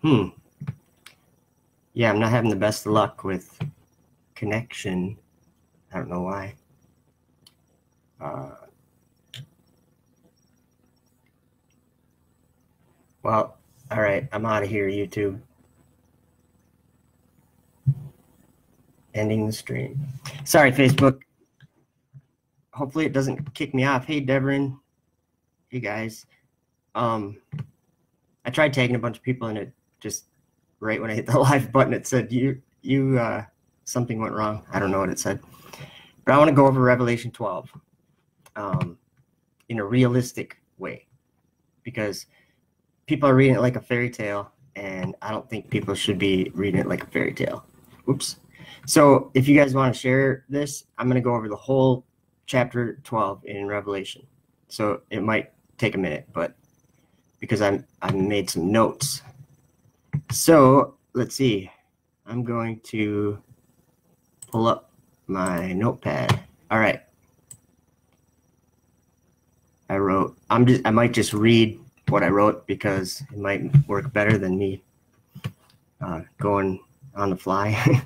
Hmm. Yeah, I'm not having the best of luck with connection. I don't know why. Well, all right, I'm out of here, YouTube. Ending the stream. Sorry, Facebook. Hopefully it doesn't kick me off. Hey, Devin. Hey, guys. I tried tagging a bunch of people, and it just right when I hit the live button, it said something went wrong. I don't know what it said, but I want to go over Revelation 12 in a realistic way, because people are reading it like a fairy tale, and I don't think people should be reading it like a fairy tale. Oops. So if you guys want to share this, I'm going to go over the whole chapter 12 in Revelation. So it might take a minute, but because I made some notes. So let's see. I'm going to pull up my notepad. All right. I might just read what I wrote because it might work better than me going on the fly.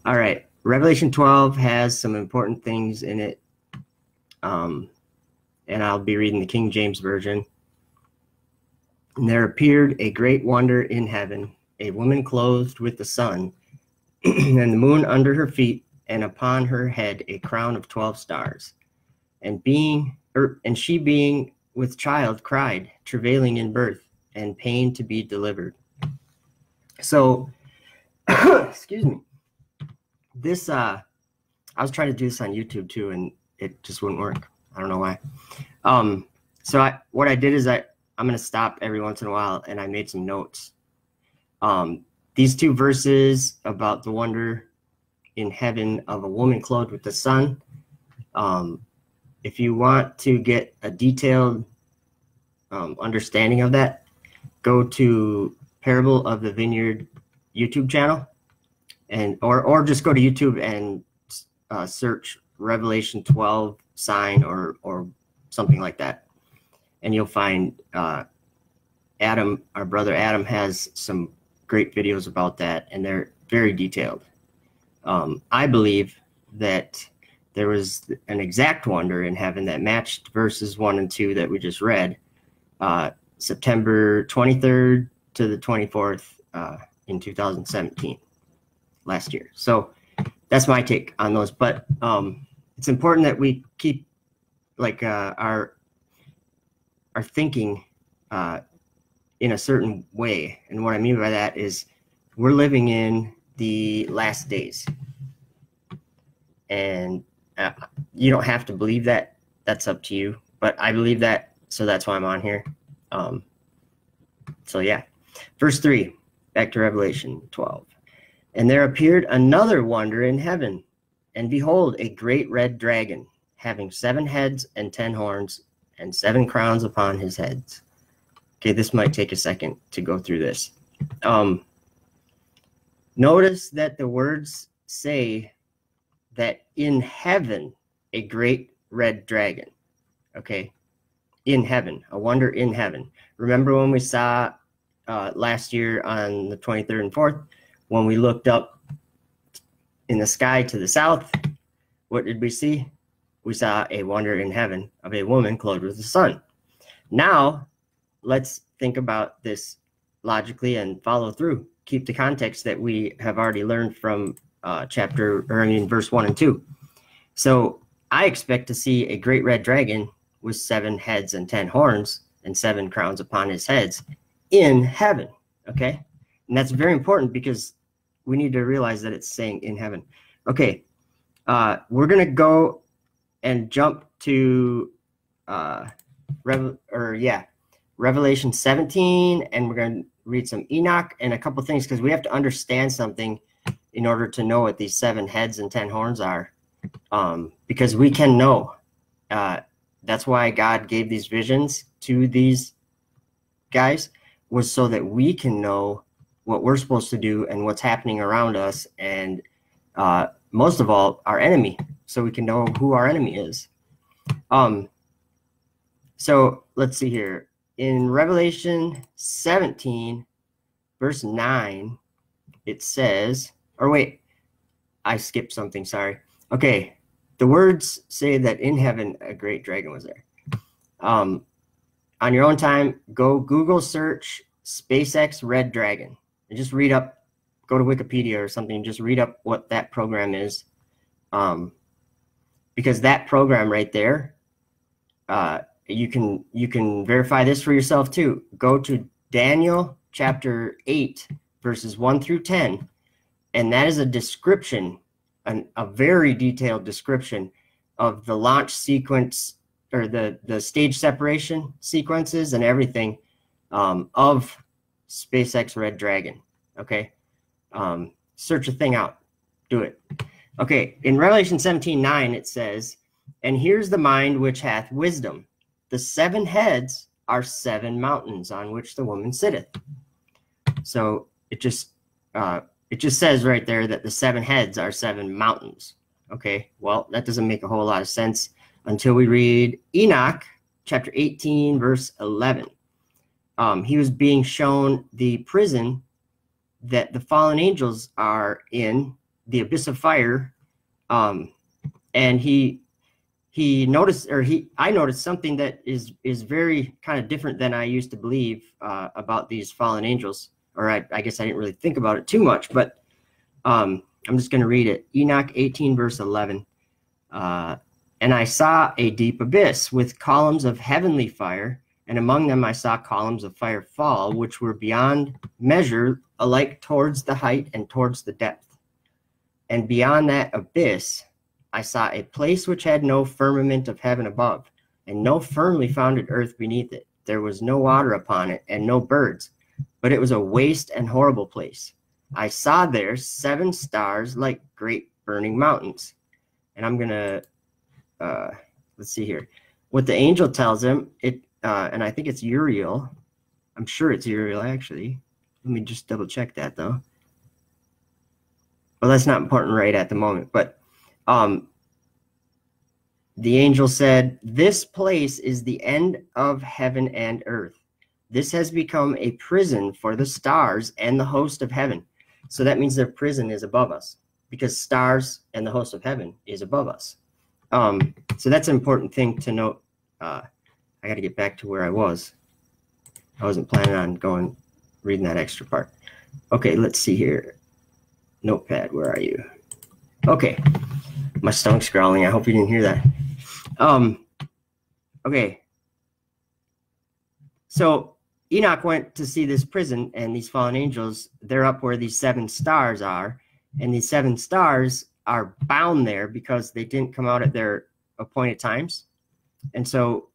All right. Revelation 12 has some important things in it. And I'll be reading the King James Version. And there appeared a great wonder in heaven, a woman clothed with the sun, and the moon under her feet, and upon her head a crown of 12 stars. And she being with child cried, travailing in birth, and pain to be delivered. So, excuse me. This I was trying to do this on YouTube too, and it just wouldn't work. I don't know why. What I did is I'm going to stop every once in a while, and I made some notes. These two verses about the wonder in heaven of a woman clothed with the sun. If you want to get a detailed understanding of that, go to Parable of the Vineyard YouTube channel, or just go to YouTube and search Revelation 12 sign or something like that, and you'll find Adam, our brother Adam, has some great videos about that, and they're very detailed. I believe that there was an exact wonder in heaven that matched verses 1 and 2 that we just read, September 23rd to the 24th in 2017, last year. So that's my take on those. But it's important that we keep like our thinking in a certain way. And what I mean by that is we're living in the last days. And you don't have to believe that. That's up to you. But I believe that, so that's why I'm on here. So yeah. Verse 3, back to Revelation 12. And there appeared another wonder in heaven, and behold, a great red dragon, having 7 heads and 10 horns, and 7 crowns upon his heads. Okay, this might take a second to go through this. Notice that the words say that in heaven, a great red dragon. Okay, in heaven, a wonder in heaven. Remember when we saw last year on the 23rd and 4th, when we looked up in the sky to the south, what did we see? We saw a wonder in heaven of a woman clothed with the sun. Now, let's think about this logically and follow through. Keep the context that we have already learned from verse 1 and 2. So I expect to see a great red dragon with 7 heads and 10 horns and 7 crowns upon his heads in heaven. Okay, and that's very important because we need to realize that it's saying in heaven. Okay, we're gonna go and jump to Revelation 17, and we're gonna read some Enoch and a couple things because we have to understand something in order to know what these 7 heads and 10 horns are, because we can know. That's why God gave these visions to these guys, was so that we can know what we're supposed to do and what's happening around us, and most of all, our enemy, so we can know who our enemy is. So let's see here. In Revelation 17, verse 9, it says, or wait, I skipped something, sorry. Okay, the words say that in heaven a great dragon was there. On your own time, go Google search SpaceX Red Dragon and just read up, go to Wikipedia or something, just read up what that program is. Because that program right there, you can verify this for yourself too. Go to Daniel chapter 8, verses 1 through 10, and that is a description, a very detailed description of the launch sequence, or the stage separation sequences and everything of SpaceX Red Dragon. Okay, search a thing out, do it. Okay, in Revelation 17:9 it says, "And here's the mind which hath wisdom. The 7 heads are 7 mountains on which the woman sitteth." So it just says right there that the 7 heads are 7 mountains. Okay, well, that doesn't make a whole lot of sense until we read Enoch chapter 18, verse 11. He was being shown the prison that the fallen angels are in, the abyss of fire, and he noticed, or I noticed something that is very kind of different than I used to believe about these fallen angels, or I guess I didn't really think about it too much, but I'm just going to read it. Enoch 18, verse 11. "And I saw a deep abyss with columns of heavenly fire, and among them I saw columns of fire fall, which were beyond measure, alike towards the height and towards the depth. And beyond that abyss I saw a place which had no firmament of heaven above, and no firmly founded earth beneath it. There was no water upon it, and no birds, but it was a waste and horrible place. I saw there 7 stars like great burning mountains." And I'm gonna let's see here what the angel tells him. And I think it's Uriel. I'm sure it's Uriel, actually. Let me just double check that though. Well, that's not important right at the moment, but the angel said, "This place is the end of heaven and earth. This has become a prison for the stars and the host of heaven." So that means their prison is above us, because stars and the host of heaven is above us. So that's an important thing to note. I got to get back to where I was. I wasn't planning on reading that extra part. Okay, let's see here. Notepad, where are you? Okay, my stomach's growling. I hope you didn't hear that. Okay. So Enoch went to see this prison, and these fallen angels, they're up where these 7 stars are, and these 7 stars are bound there because they didn't come out at their appointed times. And so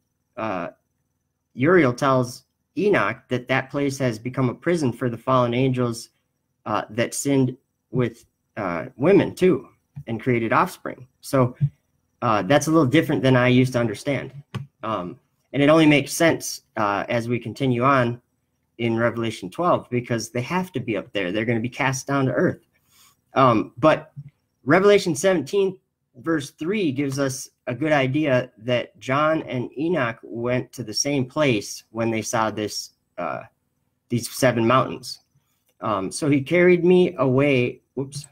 Uriel tells Enoch that that place has become a prison for the fallen angels that sinned with women too and created offspring. So that's a little different than I used to understand. And it only makes sense as we continue on in Revelation 12, because they have to be up there. They're going to be cast down to earth. But Revelation 17, verse 3 gives us a good idea that John and Enoch went to the same place when they saw these 7 mountains. So he carried me away. Whoops.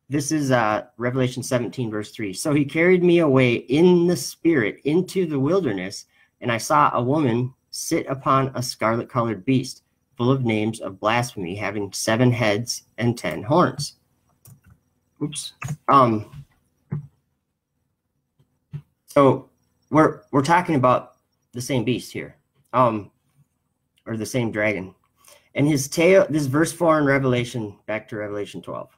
This is Revelation 17, verse 3. "So he carried me away in the spirit into the wilderness, and I saw a woman sit upon a scarlet-colored beast, full of names of blasphemy, having 7 heads and 10 horns." Oops. So we're talking about the same beast here, or the same dragon. "And his tail," this is verse 4 in Revelation, back to Revelation 12.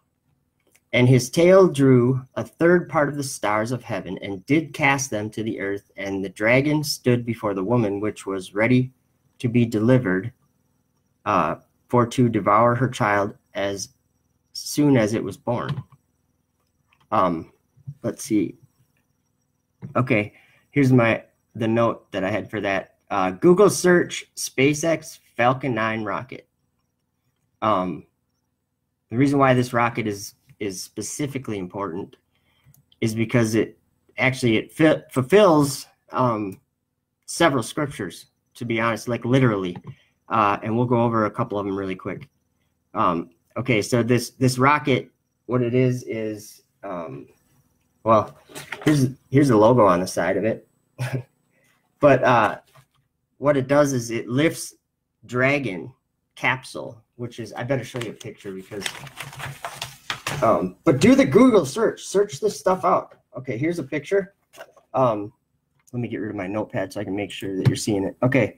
"And his tail drew a third part of the stars of heaven, and did cast them to the earth. And the dragon stood before the woman, which was ready to be delivered, for to devour her child as soon as it was born." Let's see. Okay, here's the note that I had for that. Google search SpaceX Falcon 9 rocket. The reason why this rocket is specifically important is because it fulfills several scriptures, to be honest, like literally. and we'll go over a couple of them really quick. Okay, so this rocket, what it is well, here's the logo on the side of it. But what it does is it lifts Dragon capsule, which is, I better show you a picture because, but do the Google search this stuff out. Okay, here's a picture. Let me get rid of my notepad so I can make sure that you're seeing it. Okay,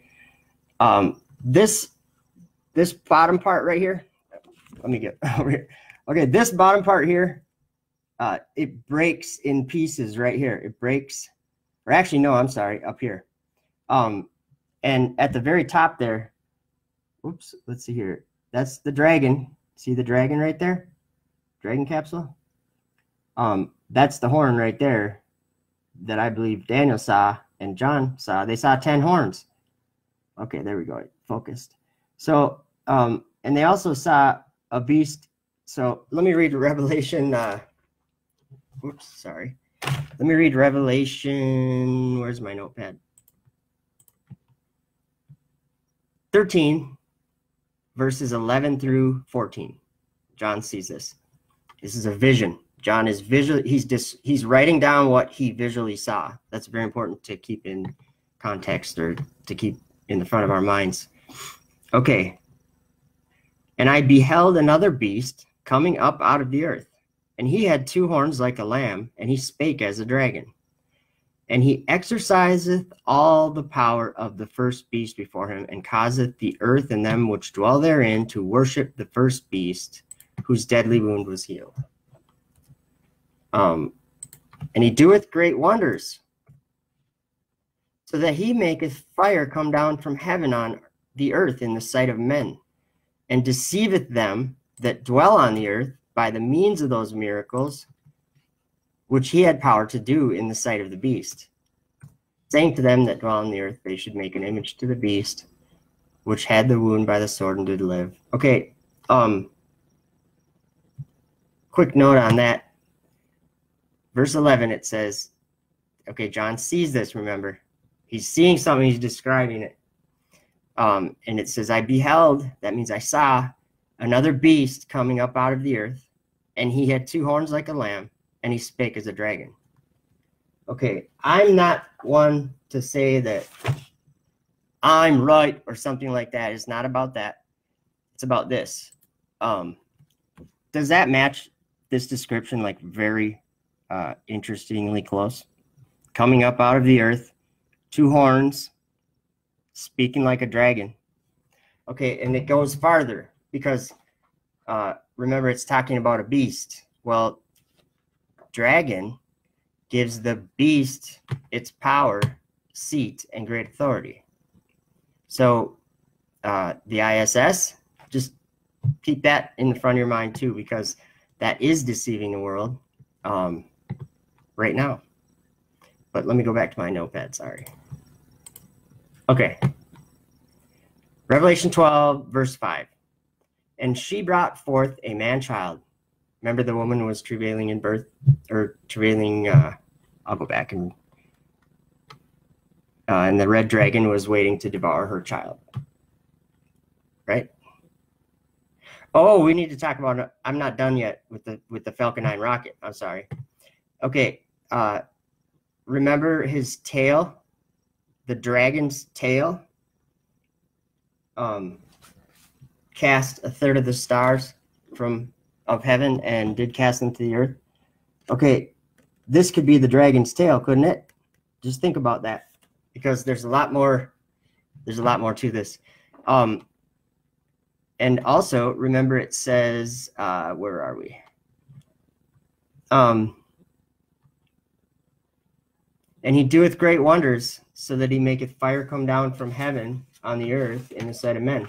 this bottom part right here, let me get over here. Okay, this bottom part here, it breaks in pieces right here. It breaks, or actually, no, I'm sorry, up here. And at the very top there, whoops, let's see here. That's the Dragon. See the Dragon right there? Dragon capsule? That's the horn right there that I believe Daniel saw and John saw. They saw 10 horns. Okay, there we go. It focused. So, and they also saw a beast. So let me read Revelation. Whoops, sorry. Let me read Revelation. Where's my notepad? 13, verses 11 through 14. John sees this. This is a vision. John is he's writing down what he visually saw. That's very important to keep in context, or to keep in the front of our minds. Okay. And I beheld another beast coming up out of the earth, and he had 2 horns like a lamb, and he spake as a dragon. And he exerciseth all the power of the first beast before him, and causeth the earth and them which dwell therein to worship the first beast, whose deadly wound was healed. And he doeth great wonders, so that he maketh fire come down from heaven on the earth in the sight of men, and deceiveth them that dwell on the earth by the means of those miracles which he had power to do in the sight of the beast, saying to them that dwell on the earth, they should make an image to the beast, which had the wound by the sword and did live. Okay, quick note on that. Verse 11, it says, okay, John sees this, remember. He's seeing something, he's describing it. And it says, I beheld, that means I saw, another beast coming up out of the earth, and he had 2 horns like a lamb, and he spake as a dragon. Okay, I'm not one to say that I'm right or something like that. It's not about that. It's about this. Does that match this description like very interestingly close? Coming up out of the earth, 2 horns, speaking like a dragon. Okay, and it goes farther because remember, it's talking about a beast. Well, dragon gives the beast its power, seat, and great authority. So the ISS, just keep that in the front of your mind too, because that is deceiving the world right now. But let me go back to my notepad, sorry. Okay. Revelation 12, verse 5. And she brought forth a man-child. Remember, the woman was travailing in birth, or travailing, I'll go back, and the red dragon was waiting to devour her child. Right? Oh, we need to talk about, I'm not done yet with the Falcon 9 rocket. I'm sorry. Okay. Remember his tail, the dragon's tail, cast a third of the stars of heaven and did cast them to the earth. Okay, this could be the dragon's tail, couldn't it? Just think about that, because there's a lot more to this. And also remember, it says, where are we? And he doeth great wonders, so that he maketh fire come down from heaven on the earth in the sight of men.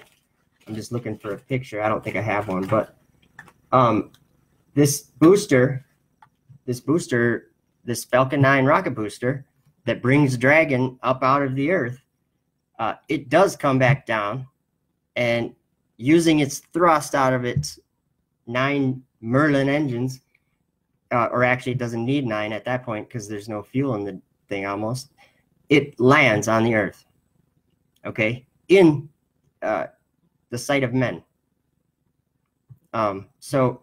I'm just looking for a picture. I don't think I have one, but this Falcon 9 rocket booster that brings Dragon up out of the earth, it does come back down, and using its thrust out of its 9 Merlin engines, or actually it doesn't need 9 at that point because there's no fuel in the thing almost, it lands on the earth, okay, in the sight of men. So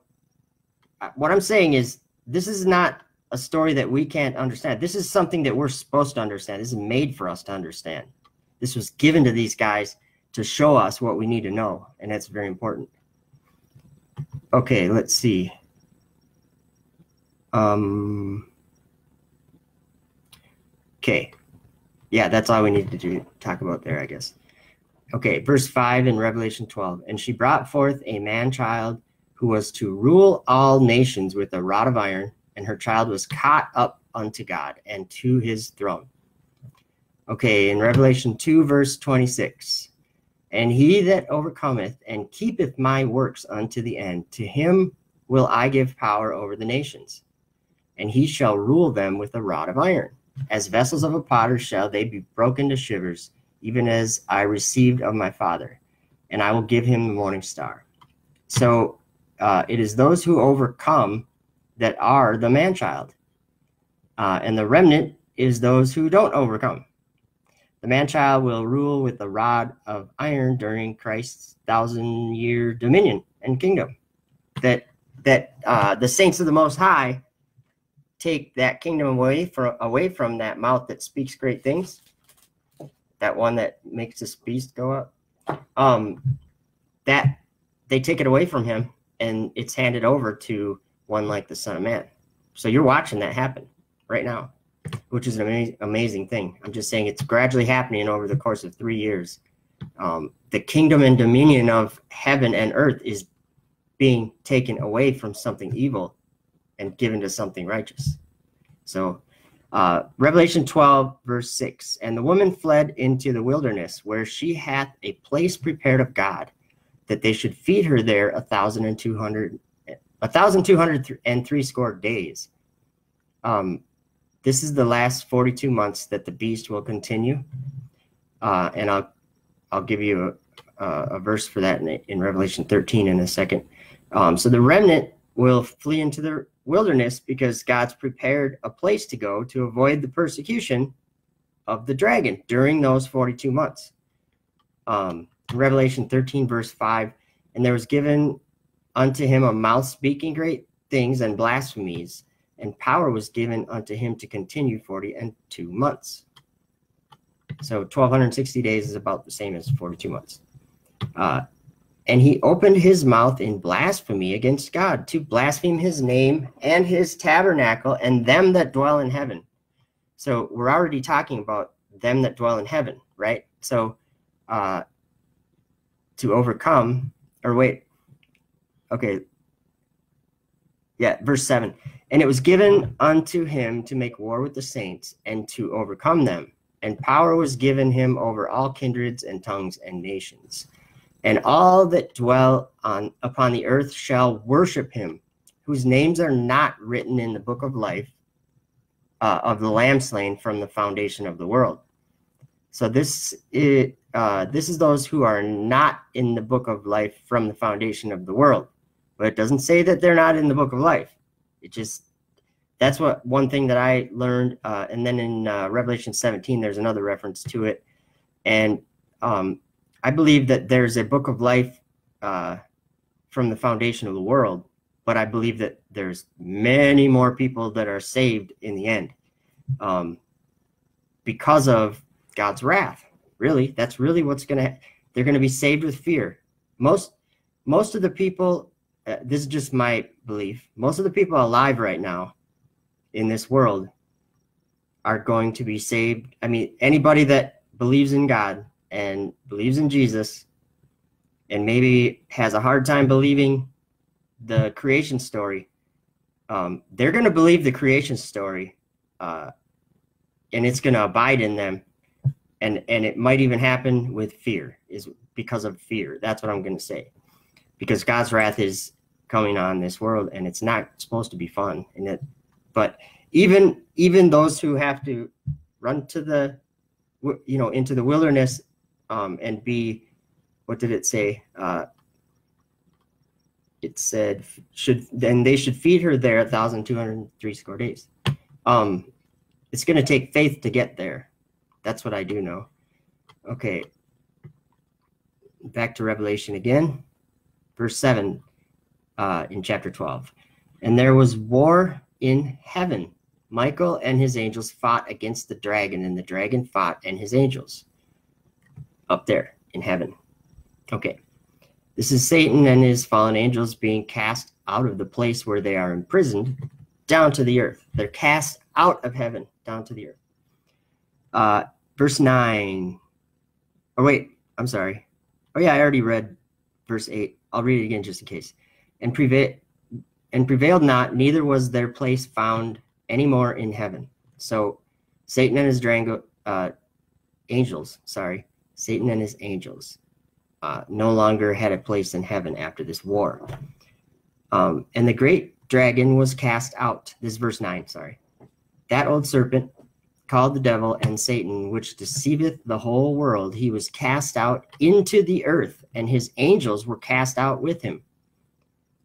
what I'm saying is, this is not a story that we can't understand. This is something that we're supposed to understand. This is made for us to understand. This was given to these guys to show us what we need to know, and that's very important. Okay, let's see. Okay. Yeah, that's all we need to talk about there, I guess. Okay, verse 5 in Revelation 12. And she brought forth a man-child who was to rule all nations with a rod of iron, and her child was caught up unto God and to his throne. Okay, in Revelation 2, verse 26. And he that overcometh and keepeth my works unto the end, to him will I give power over the nations, and he shall rule them with a rod of iron. As vessels of a potter shall they be broken to shivers, even as I received of my Father, and I will give him the morning star. So it is those who overcome that are the man-child, and the remnant is those who don't overcome. The man-child will rule with a rod of iron during Christ's 1,000-year dominion and kingdom. That the saints of the Most High take that kingdom away from that mouth that speaks great things, that one that makes this beast go up. That they take it away from him, and it's handed over to one like the Son of Man. So you're watching that happen right now, which is an amazing thing. I'm just saying it's gradually happening over the course of 3 years. The kingdom and dominion of heaven and earth is being taken away from something evil and given to something righteous. So Revelation 12, verse 6. And the woman fled into the wilderness, where she hath a place prepared of God, that they should feed her there 1,260 days. This is the last 42 months that the beast will continue, and I'll give you a verse for that in Revelation 13 in a second. So the remnant will flee into the wilderness because God's prepared a place to go to avoid the persecution of the dragon during those 42 months. Revelation 13, verse 5, and there was given unto him a mouth speaking great things and blasphemies, and power was given unto him to continue 42 months. So 1,260 days is about the same as 42 months. And he opened his mouth in blasphemy against God, to blaspheme his name and his tabernacle and them that dwell in heaven. So we're already talking about them that dwell in heaven, right? So to overcome, or wait, okay. Yeah, verse 7. And it was given unto him to make war with the saints and to overcome them. And power was given him over all kindreds and tongues and nations. And all that dwell upon the earth shall worship him, whose names are not written in the book of life of the Lamb slain from the foundation of the world. So this is those who are not in the book of life from the foundation of the world. But it doesn't say that they're not in the book of life. It just, that's what one thing that I learned. And then in Revelation 17, there's another reference to it. And I believe that there's a book of life from the foundation of the world, but I believe that there's many more people that are saved in the end because of God's wrath. Really, that's really what's they're going to be saved with fear. Most of the people, this is just my belief, most of the people alive right now in this world are going to be saved. I mean, anybody that believes in God and believes in Jesus and maybe has a hard time believing the creation story, they're going to believe the creation story, and it's going to abide in them. And it might even happen with fear, is because of fear. That's what I'm going to say. Because God's wrath is coming on this world, and it's not supposed to be fun. But even those who have to run to the, into the wilderness, and be, what did it say? It said they should feed her there 1,260 days. It's going to take faith to get there. That's what I do know. Okay. back to Revelation again, verse 7 in chapter 12. And there was war in heaven. Michael and his angels fought against the dragon, and the dragon fought and his angels up there in heaven. Okay. This is Satan and his fallen angels being cast out of the place where they are imprisoned down to the earth. They're cast out of heaven down to the earth. Verse 9. Oh, wait. I'm sorry. Oh, yeah, I already read verse 8. I'll read it again just in case. And prevailed not, neither was their place found any more in heaven. So Satan and his angels, Satan and his angels no longer had a place in heaven after this war. And the great dragon was cast out. This is verse 9, sorry. That old serpent, called the devil and Satan, which deceiveth the whole world, he was cast out into the earth, and his angels were cast out with him.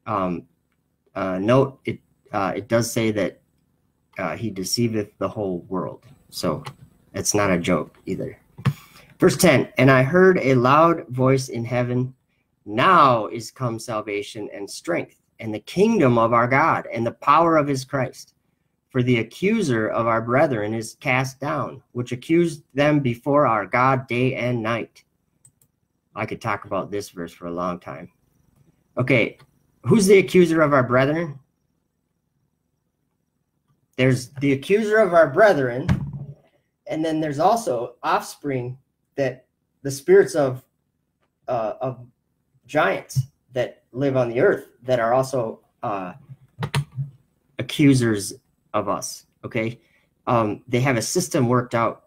Note, it does say that he deceiveth the whole world. So it's not a joke either. Verse 10, and I heard a loud voice in heaven, now is come salvation and strength, and the kingdom of our God, and the power of his Christ. For the accuser of our brethren is cast down, which accused them before our God day and night. I could talk about this verse for a long time. Okay, who's the accuser of our brethren? There's the accuser of our brethren, and then there's also offspring that the spirits of giants that live on the earth that are also accusers of us. Okay, they have a system worked out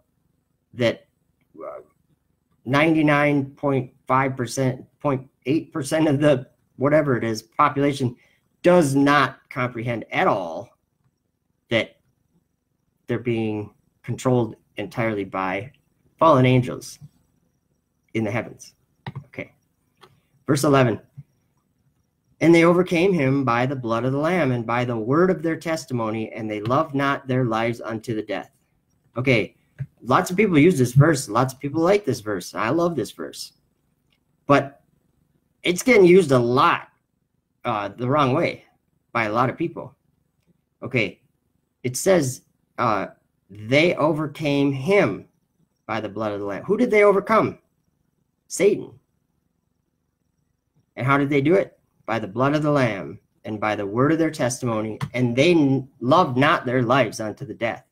that 99.5%, 0.8% of the whatever it is population does not comprehend at all that they're being controlled entirely by fallen angels in the heavens. Okay. Verse 11. And they overcame him by the blood of the Lamb and by the word of their testimony, and they loved not their lives unto the death. Okay. Lots of people use this verse. Lots of people like this verse. I love this verse. But it's getting used a lot the wrong way by a lot of people. Okay. It says they overcame him by the blood of the Lamb. Who did they overcome? Satan. And how did they do it? By the blood of the Lamb and by the word of their testimony, and they loved not their lives unto the death.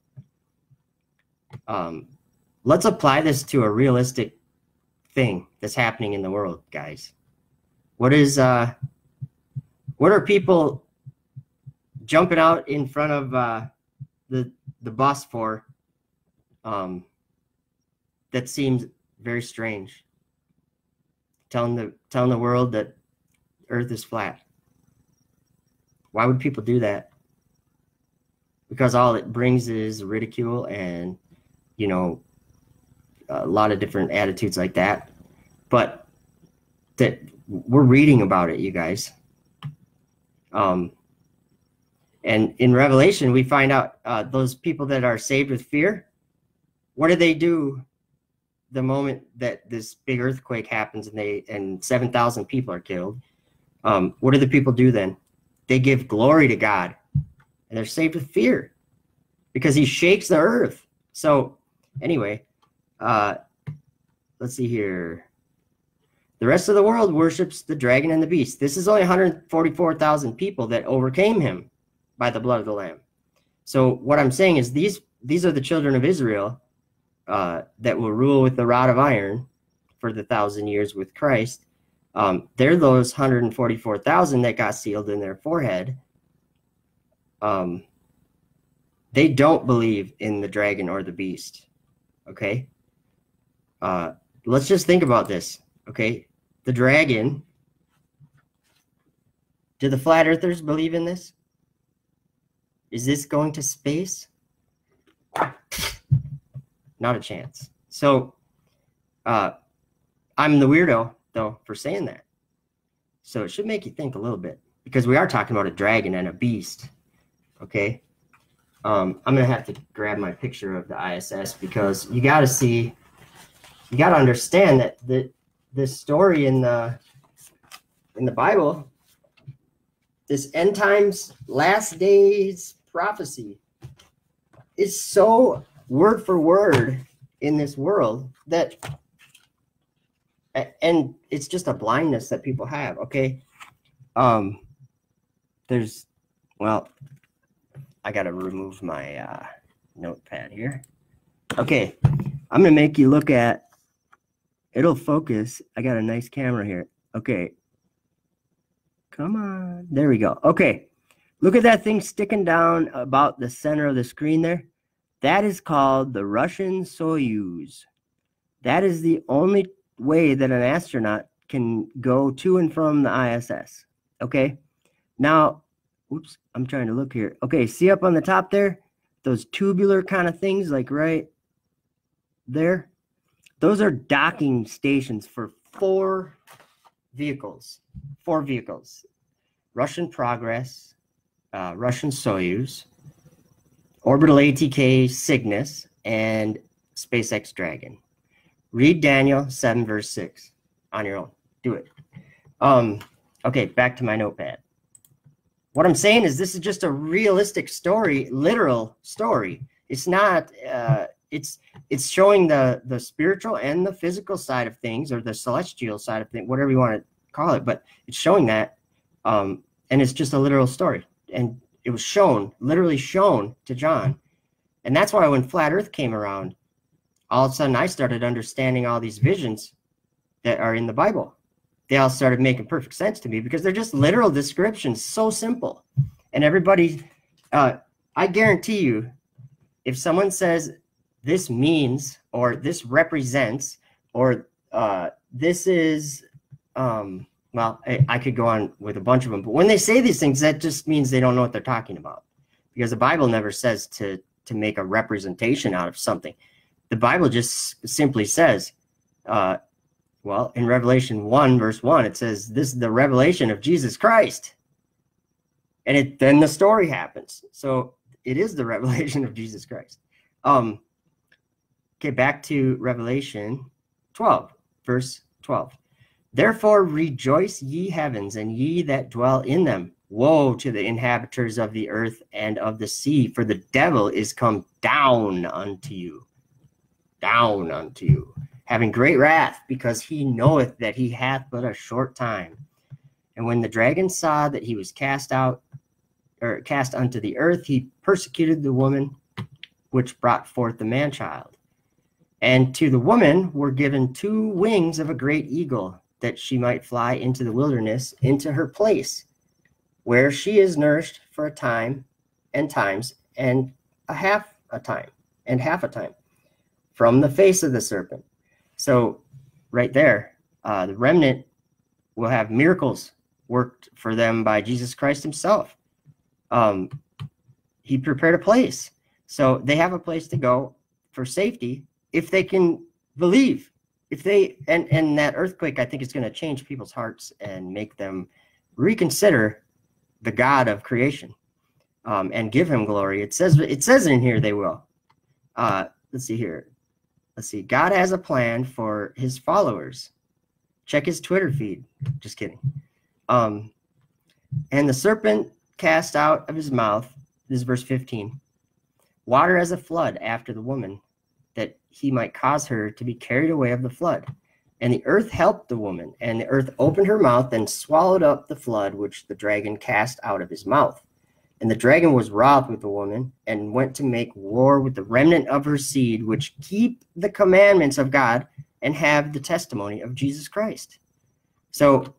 Let's apply this to a realistic thing that's happening in the world, guys. What are people jumping out in front of the bus for? That seems very strange. Telling the world that Earth is flat. Why would people do that? Because all it brings is ridicule and, you know, a lot of different attitudes like that. But that we're reading about it, you guys. And in Revelation, we find out those people that are saved with fear, what do they do the moment that this big earthquake happens and 7,000 people are killed? What do the people do then? They give glory to God, and they're saved with fear because he shakes the earth. So anyway, let's see here. The rest of the world worships the dragon and the beast. This is only 144,000 people that overcame him by the blood of the Lamb. So what I'm saying is these are the children of Israel that will rule with the rod of iron for the 1,000 years with Christ. They're those 144,000 that got sealed in their forehead. They don't believe in the dragon or the beast. Okay. Let's just think about this. Okay. The dragon. Do the flat earthers believe in this? Is this going to space? Not a chance. So I'm the weirdo, though, for saying that. So it should make you think a little bit, because we are talking about a dragon and a beast. Okay. I'm going to have to grab my picture of the ISS, because you got to understand that this story in the Bible, this end times, last days prophecy, is so word for word in this world that, and it's just a blindness that people have. Okay. There's, well, I got to remove my notepad here. Okay. I'm going to make you look at, it'll focus. I got a nice camera here. Okay. Come on. There we go. Okay. Look at that thing sticking down about the center of the screen there. That is called the Russian Soyuz. That is the only way that an astronaut can go to and from the ISS. Okay. Now, oops, I'm trying to look here. Okay. See up on the top there, those tubular kind of things, like right there. Those are docking stations for 4 vehicles. 4 vehicles. Russian Progress, Russian Soyuz, Orbital ATK Cygnus, and SpaceX Dragon. Read Daniel 7 verse 6 on your own. Do it. Okay, back to my notepad. What I'm saying is this is just a realistic story, literal story. It's not, it's showing the spiritual and the physical side of things, or the celestial side of things, whatever you want to call it, but it's showing that, and it's just a literal story. And it was shown, literally shown to John. And that's why when Flat Earth came around, all of a sudden I started understanding all these visions that are in the Bible. They all started making perfect sense to me because they're just literal descriptions, so simple. And everybody, I guarantee you, if someone says this means, or this represents, or this is, well, I could go on with a bunch of them, but when they say these things, that just means they don't know what they're talking about, because the Bible never says to make a representation out of something. The Bible just simply says, well, in Revelation 1 verse 1, it says this is the revelation of Jesus Christ, and then the story happens. So it is the revelation of Jesus Christ. Okay, back to Revelation 12 verse 12. Therefore rejoice, ye heavens, and ye that dwell in them. Woe to the inhabitants of the earth and of the sea, for the devil is come down unto you, having great wrath, because he knoweth that he hath but a short time. And when the dragon saw that he was cast out, or cast unto the earth, he persecuted the woman which brought forth the man-child. And to the woman were given 2 wings of a great eagle, that she might fly into the wilderness, into her place, where she is nourished for a time, and times, and half a time, from the face of the serpent. So right there, the remnant will have miracles worked for them by Jesus Christ himself. He prepared a place. So they have a place to go for safety if they can believe. If they, and that earthquake, I think, is going to change people's hearts and make them reconsider the God of creation, and give him glory. It says in here they will. Let's see here. Let's see. God has a plan for his followers. Check his Twitter feed. Just kidding. And the serpent cast out of his mouth, this is verse 15, water as a flood after the woman, that he might cause her to be carried away of the flood. And the earth helped the woman, and the earth opened her mouth and swallowed up the flood which the dragon cast out of his mouth. And the dragon was wroth with the woman, and went to make war with the remnant of her seed, which keep the commandments of God and have the testimony of Jesus Christ. So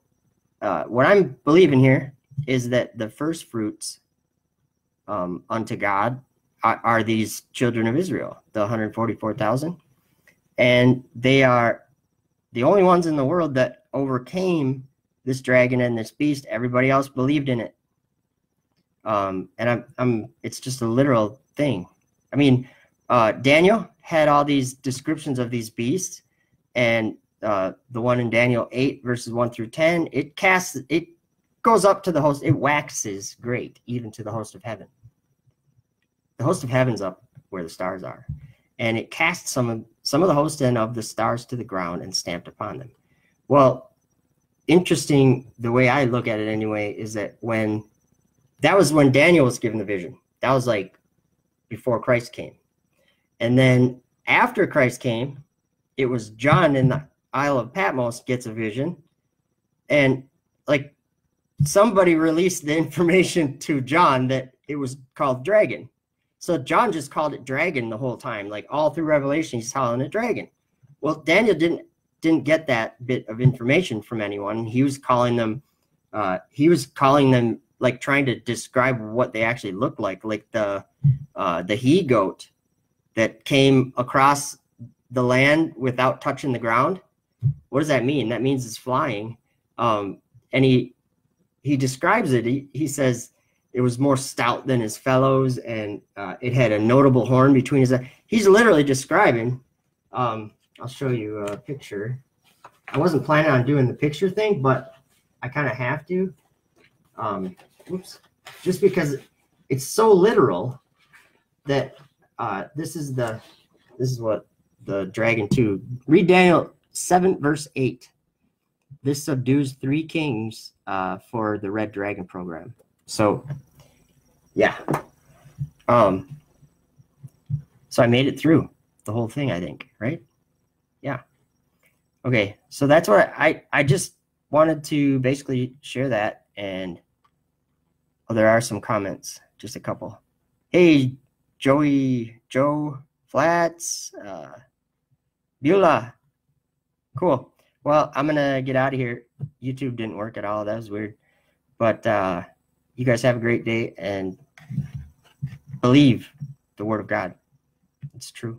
what I'm believing here is that the first fruits unto God are these children of Israel, the 144,000. And they are the only ones in the world that overcame this dragon and this beast. Everybody else believed in it. And it's just a literal thing. I mean, Daniel had all these descriptions of these beasts, and the one in Daniel 8 verses 1 through 10, it goes up to the host. It waxes great, even to the host of heaven. The host of heaven's up where the stars are, and it casts some of the host and of the stars to the ground and stamped upon them. Well, interesting, the way I look at it anyway, is that that was when Daniel was given the vision. That was like before Christ came. And then after Christ came, it was John in the Isle of Patmos gets a vision. And like somebody released the information to John that it was called dragon. So John just called it dragon the whole time. Like all through Revelation, he's calling it dragon. Well, Daniel didn't get that bit of information from anyone. He was calling them like trying to describe what they actually looked like the he goat that came across the land without touching the ground. What does that mean? That means it's flying. And he describes it. He says it was more stout than his fellows, and it had a notable horn between his eyes. He's literally describing. I'll show you a picture. I wasn't planning on doing the picture thing, but I kind of have to. Oops. Just because it's so literal that this is what the dragon 2. Read Daniel 7 verse 8. This subdues 3 kings for the red dragon program. So yeah. So I made it through the whole thing, I think, right? Yeah. Okay, so that's what I just wanted to basically share that. And there are some comments, just a couple. Hey, Joe Flats, Beulah. Cool. Well, I'm gonna get out of here. YouTube didn't work at all. That was weird. But you guys have a great day and believe the word of God. It's true.